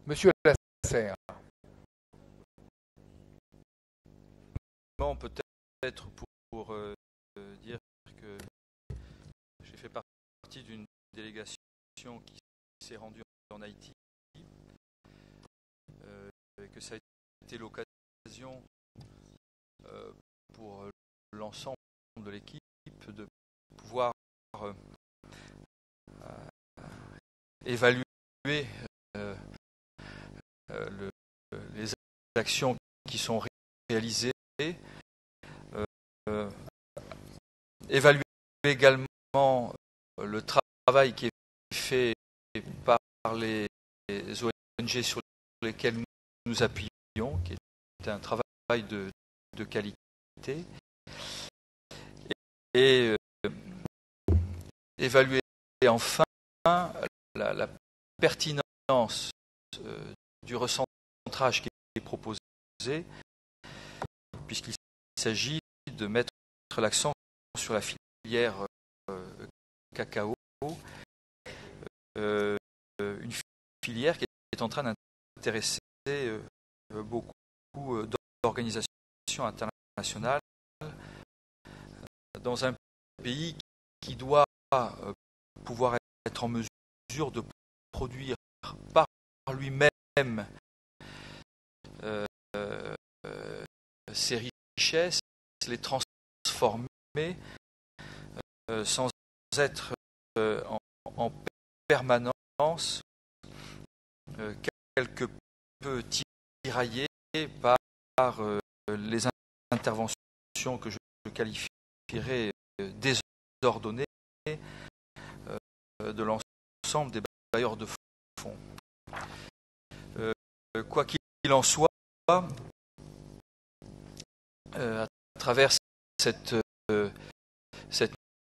Monsieur Lasserre. Peut-être pour dire que j'ai fait partie d'une délégation qui s'est rendue en Haïti et que ça a été l'occasion pour l'ensemble de l'équipe de pouvoir évaluer les actions qui sont réalisées, évaluer également le travail qui est fait par les ONG sur lesquelles nous nous appuyons, qui est un travail de qualité, et évaluer enfin la pertinence du recentrage qui est proposé, puisqu'il s'agit de mettre l'accent sur la filière cacao, une filière qui est en train d'intéresser beaucoup d'organisations internationales dans un pays qui doit pouvoir être en mesure de produire par lui-même ses richesses, les transformer sans être en permanence quelque peu tiraillé par les interventions que je qualifierais désordonnées de l'ensemble des bailleurs de fonds. Quoi qu'il en soit, à travers cette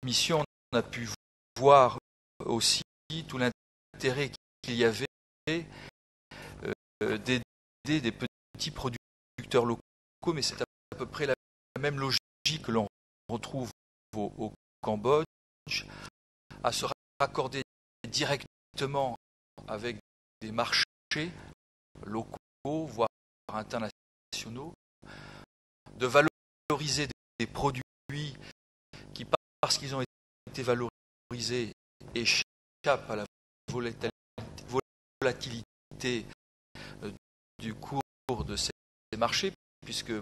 mission, on a pu voir aussi tout l'intérêt qu'il y avait d'aider des petits producteurs locaux, mais c'est à peu près la même logique que l'on retrouve au Cambodge, à se raccorder directement avec des marchés locaux, voire internationaux, de valoriser des produits qui, parce qu'ils ont été valorisés, échappent à la volatilité du cours de ces marchés, puisque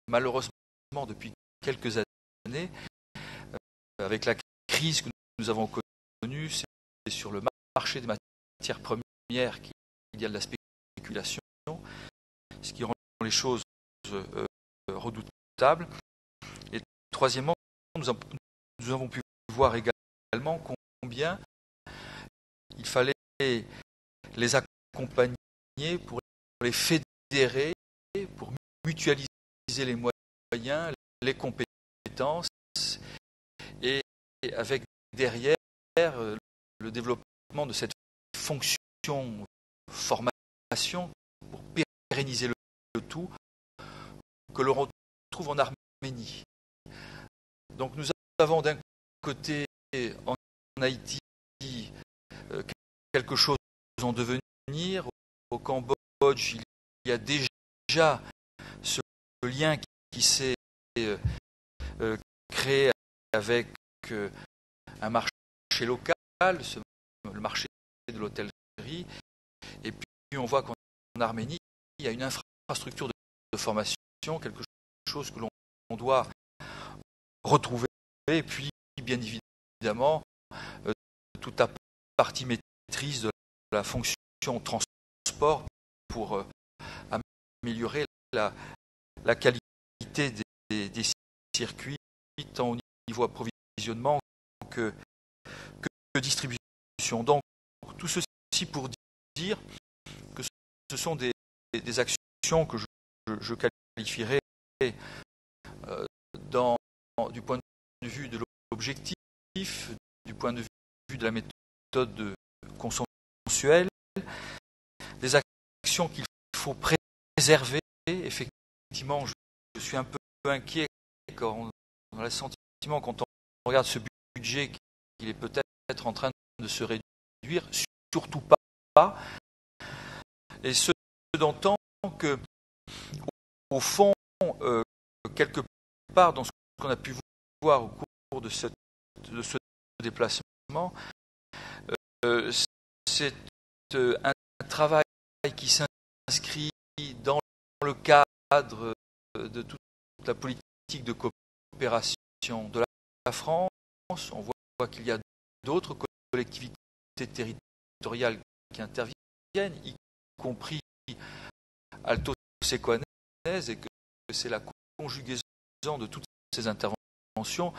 malheureusement, depuis quelques années, avec la crise que nous avons connue, c'est sur le marché des matières premières qu'il y a de la spéculation, ce qui rend les choses redoutables. Et troisièmement, nous avons pu voir également combien il fallait les accompagner pour les fédérer, pour mutualiser les moyens, les compétences, et avec derrière le développement de cette fonction formation pour pérenniser le tout, que l'on retrouve en Arménie. Donc nous avons d'un côté en Haïti quelque chose en devenir. Au Cambodge, il y a déjà ce lien qui s'est créé avec un marché local, le marché de l'hôtellerie. Et puis on voit qu'en Arménie, il y a une infrastructure de formation, quelque chose que l'on doit retrouver. Et puis, bien évidemment, toute la partie maîtrise de la fonction transport pour améliorer la qualité des circuits, tant au niveau approvisionnement que distribution. Donc, tout ceci pour dire que ce sont des actions que je qualifierais du point de vue de l'objectif, du point de vue de la méthode consensuelle, des actions qu'il faut préserver. Effectivement, je suis un peu inquiet quand on a le sentiment, quand on regarde ce budget, qu'il est peut-être en train de se réduire, surtout pas Et ce d'entendre que, au fond, quelque part, dans ce qu'on a pu voir au cours de ce déplacement, c'est un travail qui s'inscrit dans le cadre de toute la politique de coopération de la France. On voit qu'il y a d'autres collectivités territoriales qui interviennent, y compris Alto Sequanès, et que c'est la conjugaison de toutes ces interventions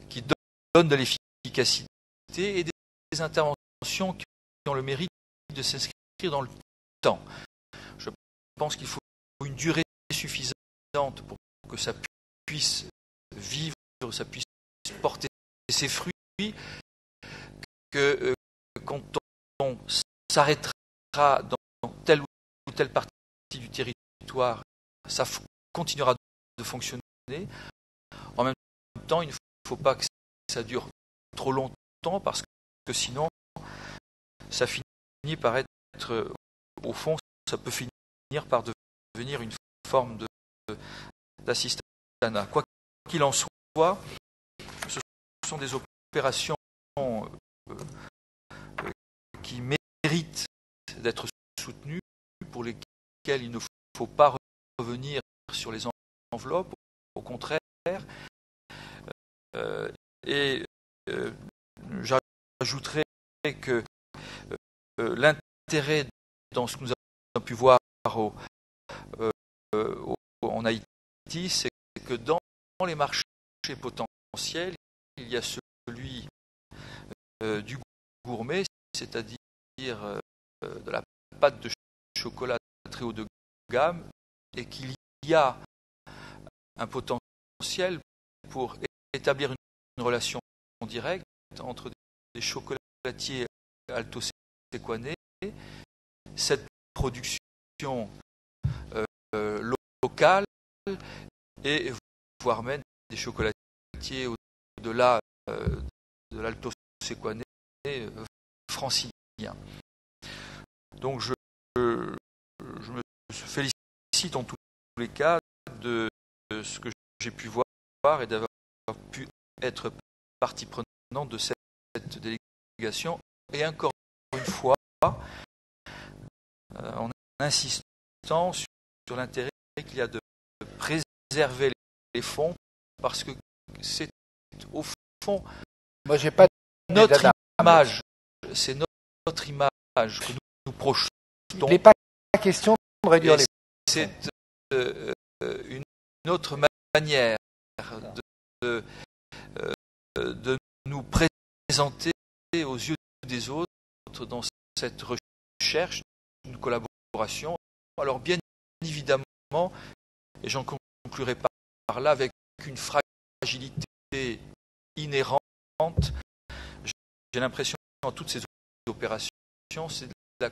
qui donnent de l'efficacité et des interventions qui ont le mérite de s'inscrire dans le temps. Je pense qu'il faut une durée suffisante pour que ça puisse vivre, ça puisse porter ses fruits, que quand on s'arrêtera dans telle ou telle partie du territoire, ça continuera de fonctionner. En même temps, il ne faut pas que ça dure trop longtemps, parce que sinon, ça finit par être, au fond, ça peut finir par devenir une forme d'assistanat. Quoi qu'il en soit, ce sont des opérations qui méritent d'être soutenues, pour lesquelles il ne faut pas revenir sur les enveloppes, au contraire. J'ajouterais que l'intérêt dans ce que nous avons pu voir en Haïti, c'est que dans les marchés potentiels, il y a celui du gourmet, c'est-à-dire de la pâte de chocolat très haut de gamme, et qu'il y a un potentiel pour établir une relation directe entre des chocolatiers Alto Sequanais, cette production locale, et voire même des chocolatiers au-delà de l'Alto Sequanais francilien. Donc je me félicite en tous les cas de ce que j'ai pu voir et d'avoir pu être partie prenante de cette délégation, et encore une fois en insistant sur l'intérêt qu'il y a de préserver les fonds, parce que c'est au fond moi j'ai pas notre image, c'est notre image que nous projetons. Il n'est pas question de réduire les fonds. C'est une autre manière de nous présenter aux yeux des autres dans cette recherche, une collaboration. Alors bien évidemment, et j'en conclurai par là, avec une fragilité inhérente, j'ai l'impression que dans toutes ces opérations, c'est de la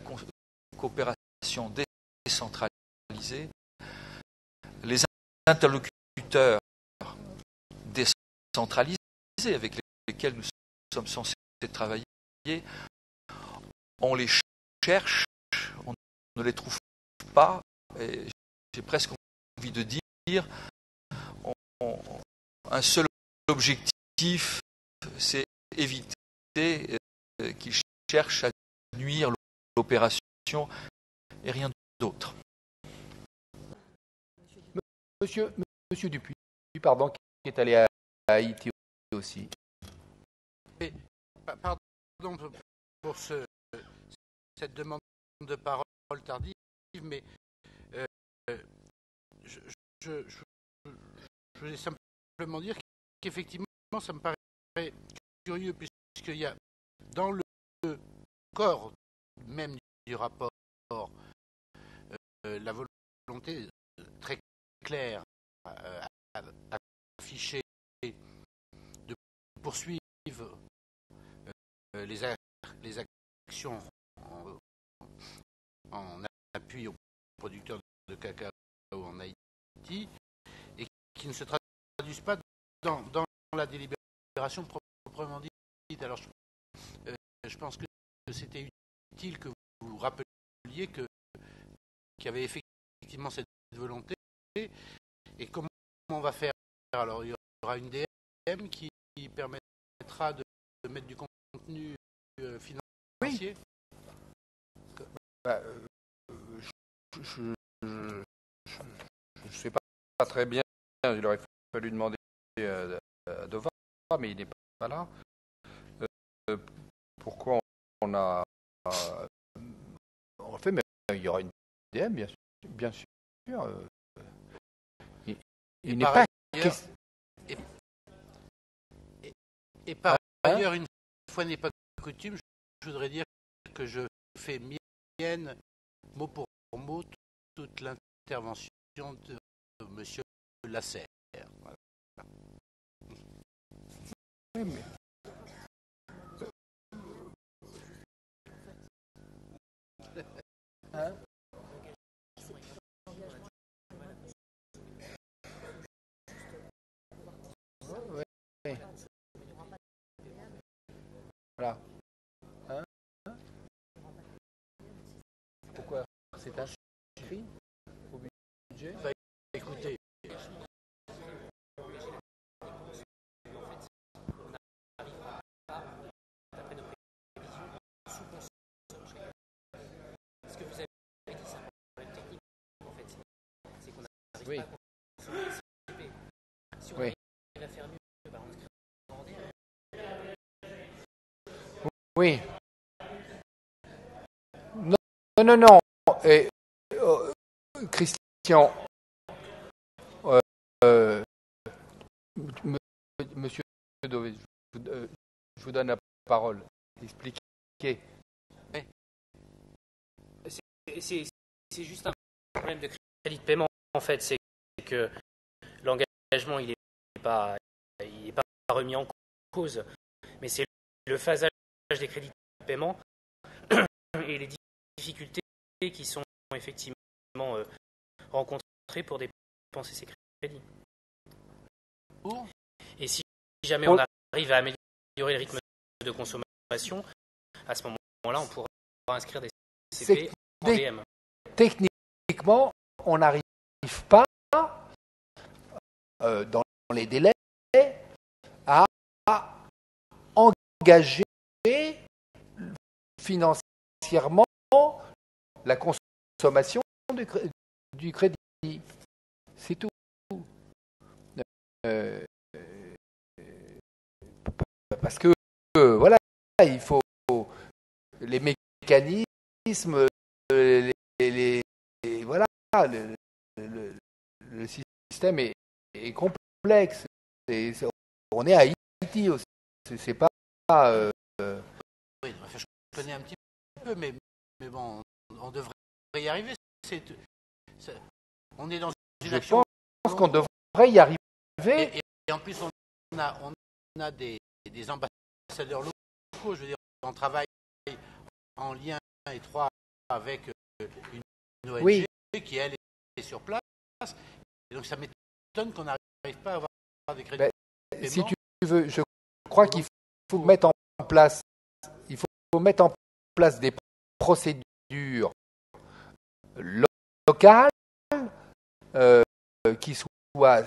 coopération décentralisée. Les interlocuteurs décentralisés avec lesquels nous sommes censés travailler, on les cherche, on ne les trouve pas, et j'ai presque envie de dire, un seul objectif, c'est éviter qu'ils cherchent à nuire l'opération et rien d'autre. Monsieur Dupuis, pardon, qui est allé à Haïti aussi. Pardon pour cette demande de parole tardive, mais je voulais simplement dire qu'effectivement, ça me paraît curieux, puisqu'il y a dans le corps même du rapport la volonté très claire affichée de poursuivre les actions en appui aux producteurs de cacao en Haïti, et qui ne se traduisent pas dans la délibération proprement dite. Alors je pense que c'était utile que vous rappeliez oublier qu'il y avait effectivement cette volonté. Et comment on va faire? Alors, il y aura une DM qui permettra de mettre du contenu financier. Je ne sais pas très bien. Il aurait fallu demander à Dova, mais il n'est pas là. Pourquoi on a... En fait, mais il y aura une DM, bien sûr. Il n'est pas... Et par ailleurs, une fois n'est pas coutume, je voudrais dire que je fais mienne, mot pour mot, toute l'intervention de Monsieur Lasserre. Voilà. Oui, mais... Hein? Oui. Voilà. Hein? Pourquoi? C'est inscrit au budget? Bah, écoutez. Ce que vous avez dit, c'est un problème technique, en fait. C'est qu'on n'arrive Oui. pas à anticiper. Si on Oui. arrive à faire mieux, on se crée un rendez-vous. Oui. Non. Et, Christian, Monsieur Dové, je vous donne la parole. Expliquez. C'est juste un problème de crédit de paiement, en fait. C'est que l'engagement, il n'est pas remis en cause. Mais c'est le phasage des crédits de paiement et les difficultés qui sont effectivement rencontrées pour dépenser ces crédits. Et si jamais on arrive à améliorer le rythme de consommation, à ce moment-là, on pourra inscrire des CP en DM. Techniquement, on n'arrive pas, dans les délais, à engager financièrement la consommation du crédit. C'est tout. Parce que, voilà, il faut les mécanismes, voilà, le système est complexe. On est à Haïti aussi. C'est pas. Oui, je connais un petit peu, mais bon, on devrait y arriver. On est dans une action. Je pense qu'on devrait y arriver. Et en plus, on a des ambassadeurs locaux. Je veux dire, on travaille en lien étroit avec une ONG qui, elle, est sur place. Et donc, ça m'étonne qu'on n'arrive pas à avoir des crédits de paiement. Si tu veux, je crois qu'il faut mettre en place. Il faut mettre en place des procédures locales qui soient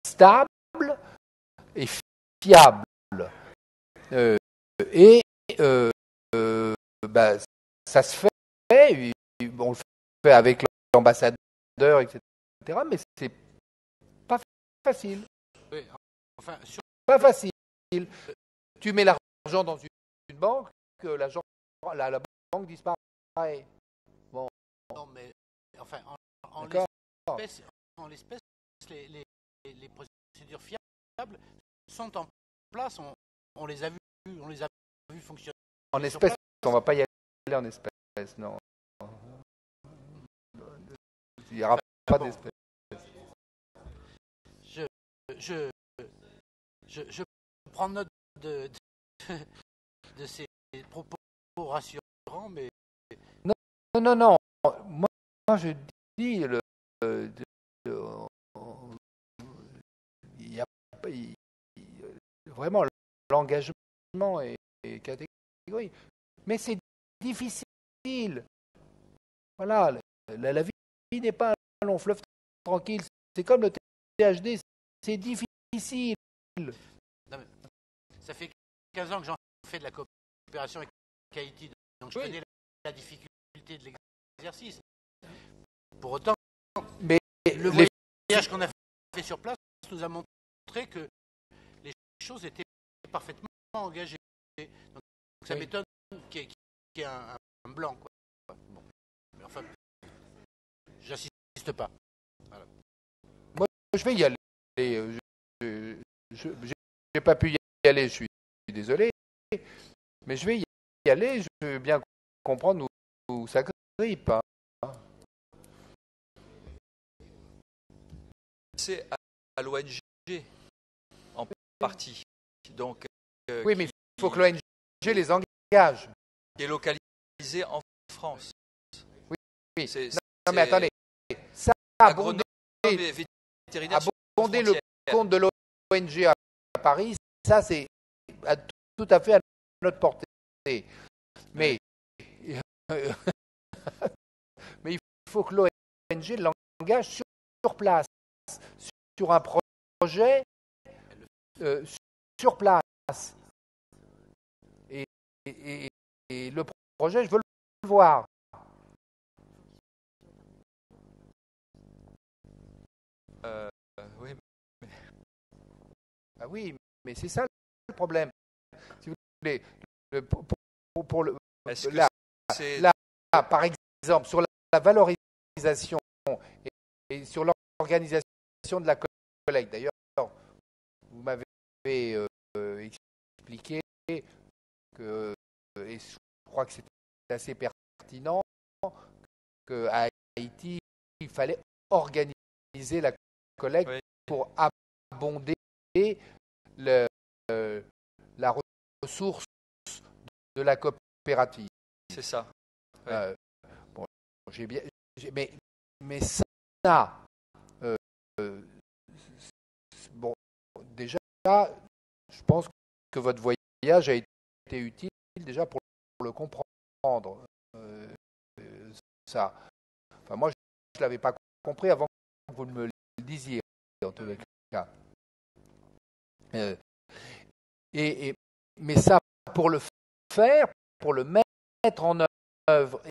stables et fiables. Ça se fait, on le fait avec l'ambassadeur, etc. Mais c'est pas facile. Oui, enfin, pas facile. Tu mets l'argent dans une banque, que la banque disparaît. Bon. Non, mais enfin, en l'espèce, les procédures fiables sont en place. On les a vues fonctionner. En espèces, on ne va pas y aller en espèces, non. Il n'y aura pas d'espèces. Je prends note de ces propos rassurants, mais... Non. Moi, je dis, vraiment, l'engagement est catégorique. Mais c'est difficile. Voilà, la vie n'est pas un long fleuve tranquille. C'est comme le THD, c'est difficile. Non, mais ça fait 15 ans que j'en fais de la coopération avec Haïti, donc je connais la difficulté de l'exercice. Pour autant, Mais le voyage qu'on a fait sur place nous a montré que les choses étaient parfaitement engagées. Donc ça m'étonne qu'il y ait un blanc, quoi. Bon. Mais enfin, j'insiste pas. Voilà. Moi, je vais y aller. Je n'ai pas pu y aller, je suis désolé. Mais je vais y aller, je veux bien comprendre où ça grippe. Hein. C'est à l'ONG en partie. Donc, Oui, mais il faut que l'ONG les engage. qui est localisé en France. Oui. C'est- Non, mais attendez. Ça, Agronome et vétérinaire sur abonder le frontière. compte de l'ONG à Paris, ça, c'est tout à fait à notre portée. Mais, mais il faut que l'ONG l'engage sur place, sur un projet sur place. Et le projet, je veux le voir. Oui, Ah oui, mais c'est ça le problème. Si vous voulez, pour le, est-ce que là, c'est là, par exemple, sur la valorisation et sur l'organisation de la collecte. D'ailleurs, vous m'avez expliqué que, et je crois que c'était assez pertinent, qu'à Haïti, il fallait organiser la collecte pour abonder la ressource de la coopérative. c'est ça. Bon, mais ça, bon, déjà, je pense que votre voyage a été utile déjà pour le comprendre. Ça. Enfin, moi, je ne l'avais pas compris avant que vous me le disiez, en tous les cas. Mais ça, pour le faire, pour le mettre en œuvre,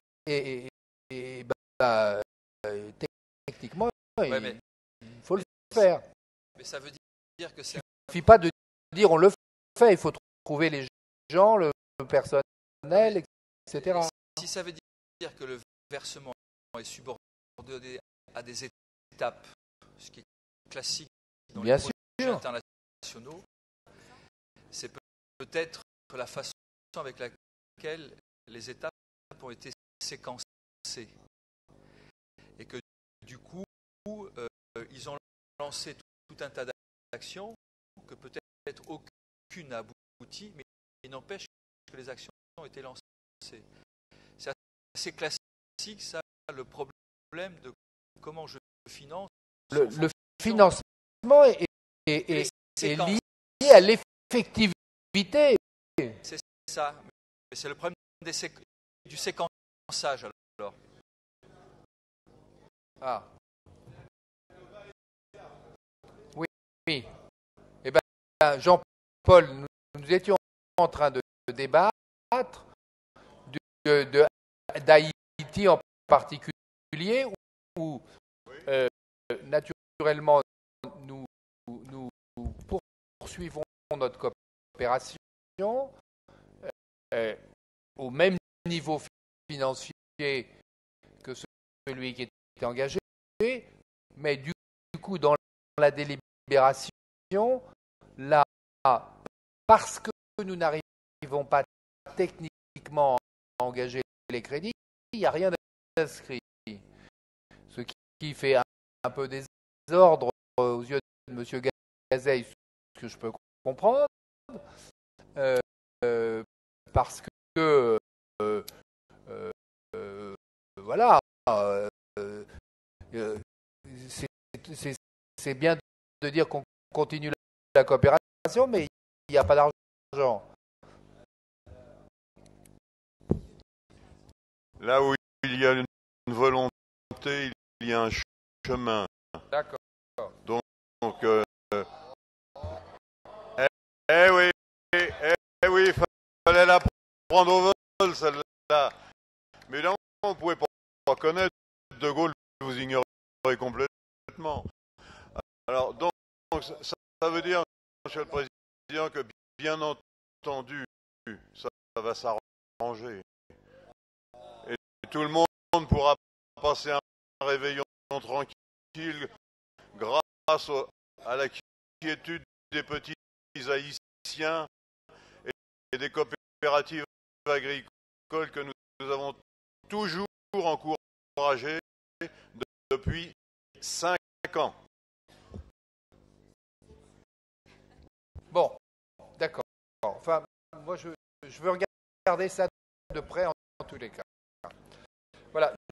techniquement, il faut le faire. Mais ça veut dire que c'est Il ne suffit pas de dire on le fait, il faut trouver les gens, le personnel, etc. si ça veut dire que le versement est subordonné à des étapes, ce qui est classique dans Bien les projets sûr. internationaux, c'est peut-être la façon avec laquelle les étapes ont été séquencées. Et que du coup, ils ont lancé tout un tas d'actions, que peut-être aucune n'a abouti, mais il n'empêche que les actions ont été lancées. C'est assez classique, ça, le problème de comment je finance. Le financement est lié à l'effectivité. C'est ça. Mais c'est le problème du séquençage, alors. Ah. Oui. Eh bien, Jean-Paul, nous étions en train de débattre d'Haïti en particulier, où naturellement nous poursuivons notre coopération au même niveau financier que celui qui était engagé, mais du coup dans la délibération, là, parce que nous n'arrivons pas techniquement à engager les crédits, il n'y a rien d'inscrit. Ce qui fait un peu désordre aux yeux de M. Gazeille, ce que je peux comprendre, parce que voilà, c'est bien de dire qu'on continue la coopération, mais il n'y a pas d'argent. Là où il y a une volonté, il y a un chemin. D'accord. Donc, oui, il fallait la prendre au vol, celle-là. Mais non, vous ne pouvez pas connaître De Gaulle, vous ignorez complètement. Alors, donc ça veut dire, Monsieur le Président, que bien entendu, ça va s'arranger. Et tout le monde pourra passer un réveillon tranquille grâce à la quiétude des petits haïtiens et des coopératives agricoles que nous avons toujours encouragées depuis 5 ans. Bon, d'accord. Enfin, moi, je veux regarder ça de près en tous les cas. Voilà.